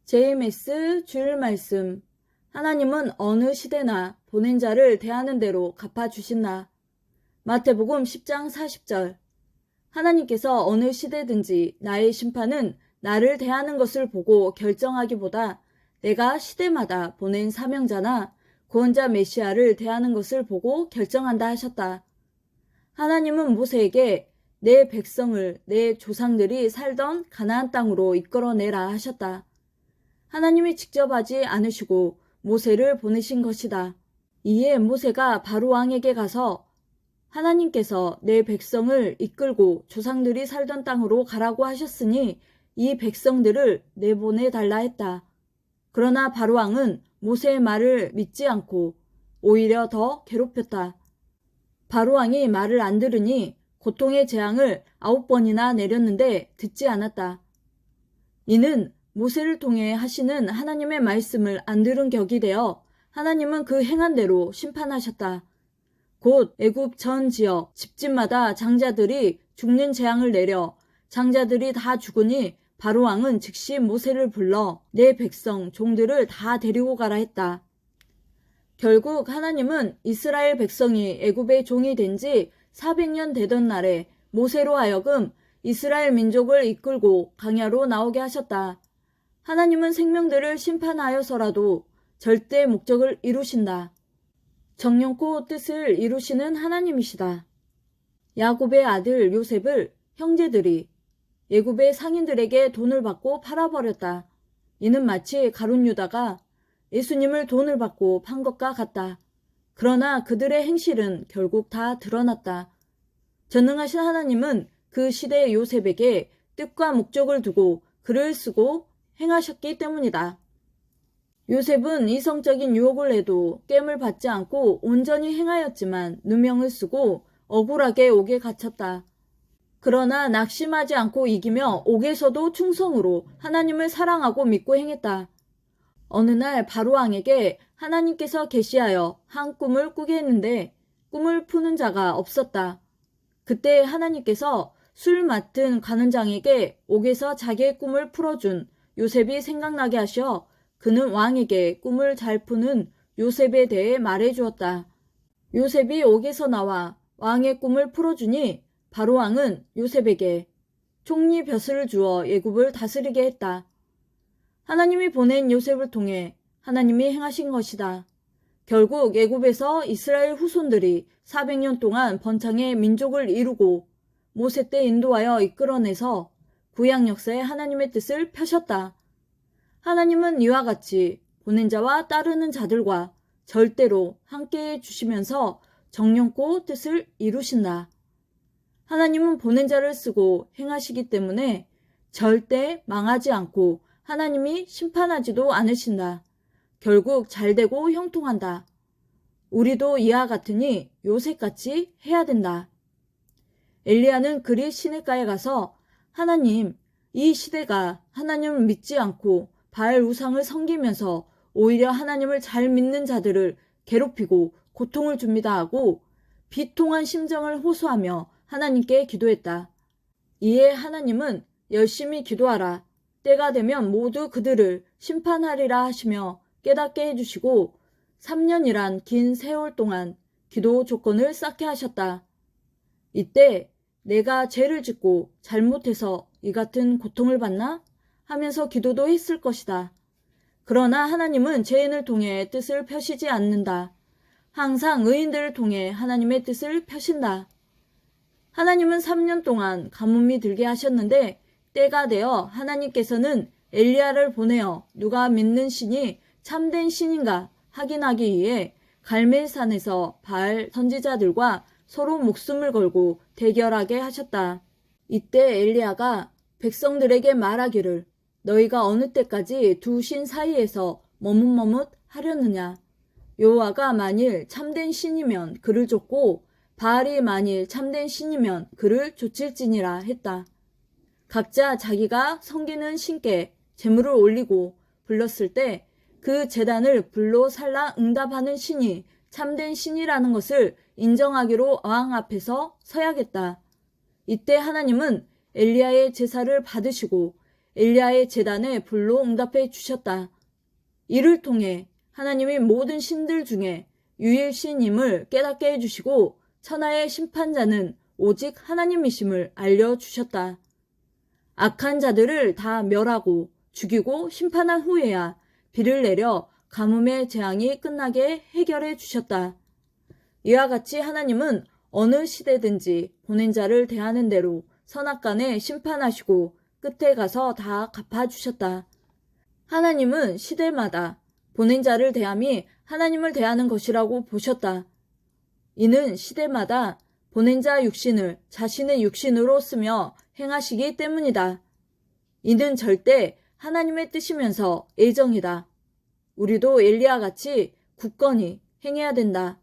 JMS 주일 말씀. 하나님은 어느 시대나 보낸 자를 대하는 대로 갚아주신다. 마태복음 10장 40절. 하나님께서 어느 시대든지 나의 심판은 나를 대하는 것을 보고 결정하기보다 내가 시대마다 보낸 사명자나 구원자 메시아를 대하는 것을 보고 결정한다 하셨다. 하나님은 모세에게 내 백성을 내 조상들이 살던 가나안 땅으로 이끌어내라 하셨다. 하나님이 직접 하지 않으시고 모세를 보내신 것이다. 이에 모세가 바로 왕에게 가서 하나님께서 내 백성을 이끌고 조상들이 살던 땅으로 가라고 하셨으니 이 백성들을 내보내달라 했다. 그러나 바로 왕은 모세의 말을 믿지 않고 오히려 더 괴롭혔다. 바로 왕이 말을 안 들으니 고통의 재앙을 9번이나 내렸는데 듣지 않았다. 이는 모세를 통해 하시는 하나님의 말씀을 안 들은 격이 되어 하나님은 그 행한 대로 심판하셨다. 곧 애굽 전 지역 집집마다 장자들이 죽는 재앙을 내려 장자들이 다 죽으니 바로 왕은 즉시 모세를 불러 내 백성 종들을 다 데리고 가라 했다. 결국 하나님은 이스라엘 백성이 애굽의 종이 된 지 400년 되던 날에 모세로 하여금 이스라엘 민족을 이끌고 광야로 나오게 하셨다. 하나님은 생명들을 심판하여서라도 절대 목적을 이루신다. 정령코 뜻을 이루시는 하나님이시다. 야곱의 아들 요셉을 형제들이 애굽의 상인들에게 돈을 받고 팔아버렸다. 이는 마치 가룟 유다가 예수님을 돈을 받고 판 것과 같다. 그러나 그들의 행실은 결국 다 드러났다. 전능하신 하나님은 그 시대의 요셉에게 뜻과 목적을 두고 글을 쓰고 행하셨기 때문이다. 요셉은 이성적인 유혹을 해도 깸을 받지 않고 온전히 행하였지만 누명을 쓰고 억울하게 옥에 갇혔다. 그러나 낙심하지 않고 이기며 옥에서도 충성으로 하나님을 사랑하고 믿고 행했다. 어느 날 바로 왕에게 하나님께서 계시하여 한 꿈을 꾸게 했는데 꿈을 푸는 자가 없었다. 그때 하나님께서 술 맡은 관원장에게 옥에서 자기의 꿈을 풀어준 요셉이 생각나게 하셔 그는 왕에게 꿈을 잘 푸는 요셉에 대해 말해 주었다. 요셉이 옥에서 나와 왕의 꿈을 풀어주니 바로 왕은 요셉에게 총리 벼슬을 주어 애굽을 다스리게 했다. 하나님이 보낸 요셉을 통해 하나님이 행하신 것이다. 결국 애굽에서 이스라엘 후손들이 400년 동안 번창의 민족을 이루고 모세 때 인도하여 이끌어내서 구약 역사에 하나님의 뜻을 펴셨다. 하나님은 이와 같이 보낸 자와 따르는 자들과 절대로 함께해 주시면서 정령코 뜻을 이루신다. 하나님은 보낸 자를 쓰고 행하시기 때문에 절대 망하지 않고 하나님이 심판하지도 않으신다. 결국 잘되고 형통한다. 우리도 이와 같으니 요셉같이 해야 된다. 엘리야는 그리 시냇가에 가서 하나님, 이 시대가 하나님을 믿지 않고 바알 우상을 섬기면서 오히려 하나님을 잘 믿는 자들을 괴롭히고 고통을 줍니다 하고 비통한 심정을 호소하며 하나님께 기도했다. 이에 하나님은 열심히 기도하라. 때가 되면 모두 그들을 심판하리라 하시며 깨닫게 해주시고 3년이란 긴 세월 동안 기도 조건을 쌓게 하셨다. 이때 내가 죄를 짓고 잘못해서 이 같은 고통을 받나? 하면서 기도도 했을 것이다. 그러나 하나님은 죄인을 통해 뜻을 펴시지 않는다. 항상 의인들을 통해 하나님의 뜻을 펴신다. 하나님은 3년 동안 가뭄이 들게 하셨는데 때가 되어 하나님께서는 엘리야를 보내어 누가 믿는 신이 참된 신인가 확인하기 위해 갈멜산에서 바알 선지자들과 서로 목숨을 걸고 대결하게 하셨다. 이때 엘리야가 백성들에게 말하기를 너희가 어느 때까지 두 신 사이에서 머뭇머뭇 하려느냐. 여호와가 만일 참된 신이면 그를 쫓고 바알이 만일 참된 신이면 그를 쫓을지니라 했다. 각자 자기가 섬기는 신께 제물을 올리고 불렀을 때 그 제단을 불로 살라 응답하는 신이 참된 신이라는 것을 인정하기로 왕 앞에서 서야겠다. 이때 하나님은 엘리야의 제사를 받으시고 엘리야의 제단에 불로 응답해 주셨다. 이를 통해 하나님이 모든 신들 중에 유일신임을 깨닫게 해주시고 천하의 심판자는 오직 하나님이심을 알려주셨다. 악한 자들을 다 멸하고 죽이고 심판한 후에야 비를 내려 가뭄의 재앙이 끝나게 해결해 주셨다. 이와 같이 하나님은 어느 시대든지 보낸 자를 대하는 대로 선악간에 심판하시고 끝에 가서 다 갚아주셨다. 하나님은 시대마다 보낸 자를 대함이 하나님을 대하는 것이라고 보셨다. 이는 시대마다 보낸 자 육신을 자신의 육신으로 쓰며 행하시기 때문이다. 이는 절대 하나님의 뜻이면서 애정이다. 우리도 엘리야 같이 굳건히 행해야 된다.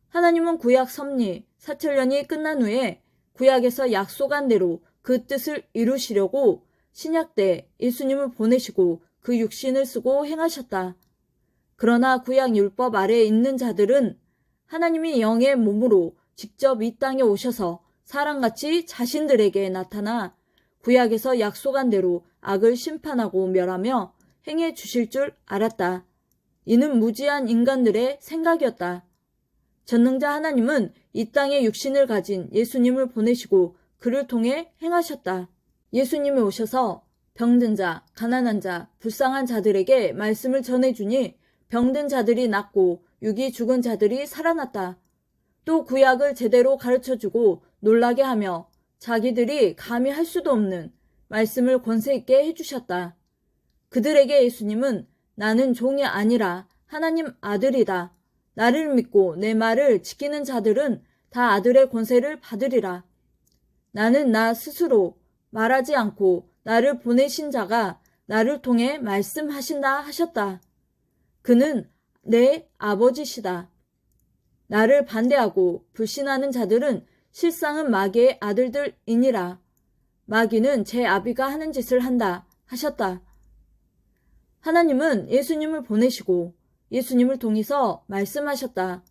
하나님은 구약 섭리 4천년이 끝난 후에 구약에서 약속한 대로 그 뜻을 이루시려고 신약 때 예수님을 보내시고 그 육신을 쓰고 행하셨다. 그러나 구약 율법 아래에 있는 자들은 하나님이 영의 몸으로 직접 이 땅에 오셔서 사람같이 자신들에게 나타나 구약에서 약속한 대로 악을 심판하고 멸하며 행해 주실 줄 알았다. 이는 무지한 인간들의 생각이었다. 전능자 하나님은 이 땅에 육신을 가진 예수님을 보내시고 그를 통해 행하셨다. 예수님이 오셔서 병든 자, 가난한 자, 불쌍한 자들에게 말씀을 전해주니 병든 자들이 낫고 육이 죽은 자들이 살아났다. 또 구약을 제대로 가르쳐주고 놀라게 하며 자기들이 감히 할 수도 없는 말씀을 권세 있게 해주셨다. 그들에게 예수님은 나는 종이 아니라 하나님 아들이다. 나를 믿고 내 말을 지키는 자들은 다 아들의 권세를 받으리라. 나는 나 스스로 말하지 않고 나를 보내신 자가 나를 통해 말씀하신다 하셨다. 그는 내 아버지시다. 나를 반대하고 불신하는 자들은 실상은 마귀의 아들들이니라. 마귀는 제 아비가 하는 짓을 한다 하셨다. 하나님은 예수님을 보내시고 예수님을 통해서 말씀하셨다.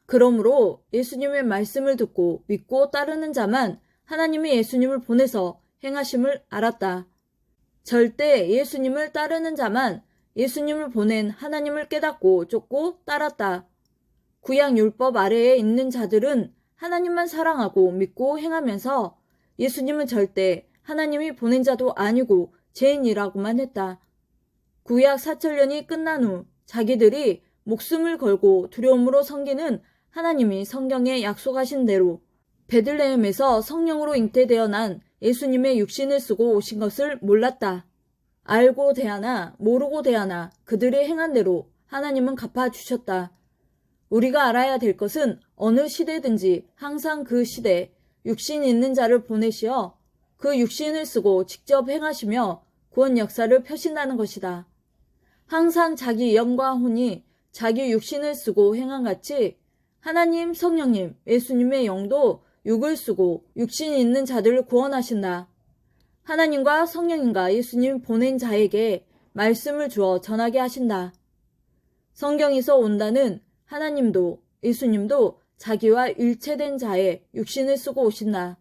그러므로 예수님의 말씀을 듣고 믿고 따르는 자만 하나님이 예수님을 보내서 행하심을 알았다. 절대 예수님을 따르는 자만 예수님을 보낸 하나님을 깨닫고 쫓고 따랐다. 구약 율법 아래에 있는 자들은 하나님만 사랑하고 믿고 행하면서 예수님은 절대 하나님이 보낸 자도 아니고 죄인이라고만 했다. 구약 4천년이 끝난 후 자기들이 목숨을 걸고 두려움으로 섬기는 하나님이 성경에 약속하신 대로 베들레헴에서 성령으로 잉태되어 난 예수님의 육신을 쓰고 오신 것을 몰랐다. 알고 대하나 모르고 대하나 그들의 행한 대로 하나님은 갚아주셨다. 우리가 알아야 될 것은 어느 시대든지 항상 그 시대에 육신 있는 자를 보내시어 그 육신을 쓰고 직접 행하시며 구원 역사를 펴신다는 것이다. 항상 자기 영과 혼이 자기 육신을 쓰고 행한 같이 하나님, 성령님, 예수님의 영도 육을 쓰고 육신이 있는 자들을 구원하신다. 하나님과 성령님과 예수님 보낸 자에게 말씀을 주어 전하게 하신다. 성경에서 온다는 하나님도 예수님도 자기와 일체된 자의 육신을 쓰고 오신다.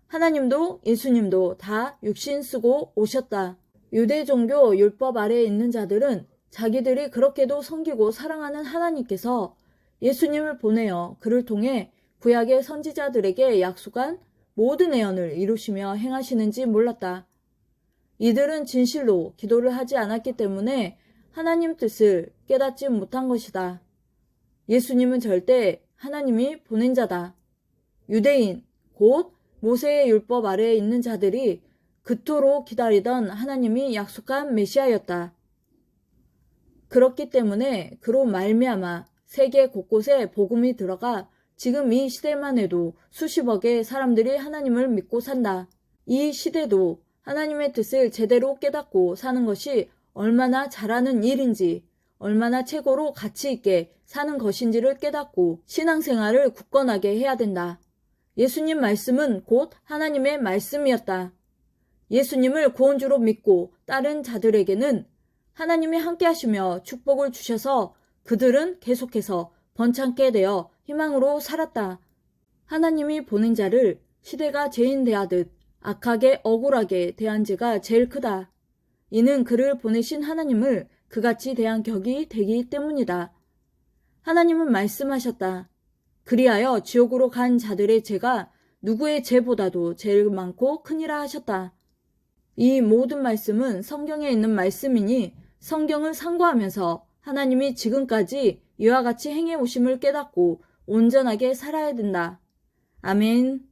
하나님도 예수님도 다 육신 쓰고 오셨다. 유대 종교 율법 아래에 있는 자들은 자기들이 그렇게도 섬기고 사랑하는 하나님께서 예수님을 보내어 그를 통해 구약의 선지자들에게 약속한 모든 예언을 이루시며 행하시는지 몰랐다. 이들은 진실로 기도를 하지 않았기 때문에 하나님 뜻을 깨닫지 못한 것이다. 예수님은 절대 하나님이 보낸 자다. 유대인, 곧 모세의 율법 아래에 있는 자들이 그토록 기다리던 하나님이 약속한 메시아였다. 그렇기 때문에 그로 말미암아 세계 곳곳에 복음이 들어가 지금 이 시대만 해도 수십억의 사람들이 하나님을 믿고 산다. 이 시대도 하나님의 뜻을 제대로 깨닫고 사는 것이 얼마나 잘하는 일인지, 얼마나 최고로 가치 있게 사는 것인지를 깨닫고 신앙생활을 굳건하게 해야 된다. 예수님 말씀은 곧 하나님의 말씀이었다. 예수님을 구원주로 믿고 따른 자들에게는 하나님이 함께 하시며 축복을 주셔서 그들은 계속해서 번창게 되어 희망으로 살았다. 하나님이 보낸 자를 시대가 죄인 대하듯 악하게 억울하게 대한 죄가 제일 크다. 이는 그를 보내신 하나님을 그같이 대한 격이 되기 때문이다. 하나님은 말씀하셨다. 그리하여 지옥으로 간 자들의 죄가 누구의 죄보다도 제일 많고 크니라 하셨다. 이 모든 말씀은 성경에 있는 말씀이니 성경을 상고하면서 하나님이 지금까지 이와 같이 행해 오심을 깨닫고 온전하게 살아야 된다. 아멘.